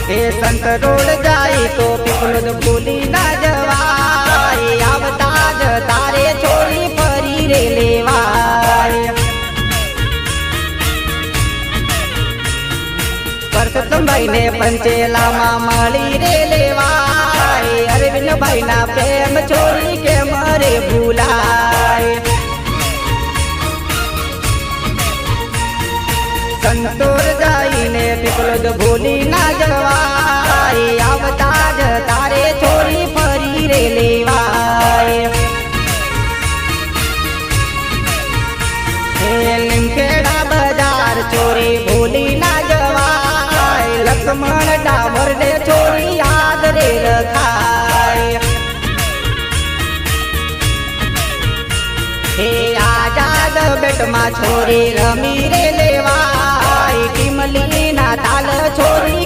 એ સંત રોડ જાય તો પીપળો ભૂલી ના જવાય, આવતા જ તારે છોડી ફરી રે લેવાય. પરસોત્તમભાઈ ને પંચેલામાં મળી રે લેવાય, અરવિંદભાઈ ના પ્રેમ છોડી કે મરે ભૂલાય. સંતોર જાઈને પીપળો ભૂલી ના જવાય, આવતા જ તારે છોડી ફરી રે લેવાય. લીમખેડા બજાર ચોરી ભૂલી ના જવાય, લક્ષ્મણ ડામર ને છોડી યાદ રે રખાય. હે આઝાદ બેટમાં છોરી રમી રે લેવાય, ટીમલી ના તાલ છોરી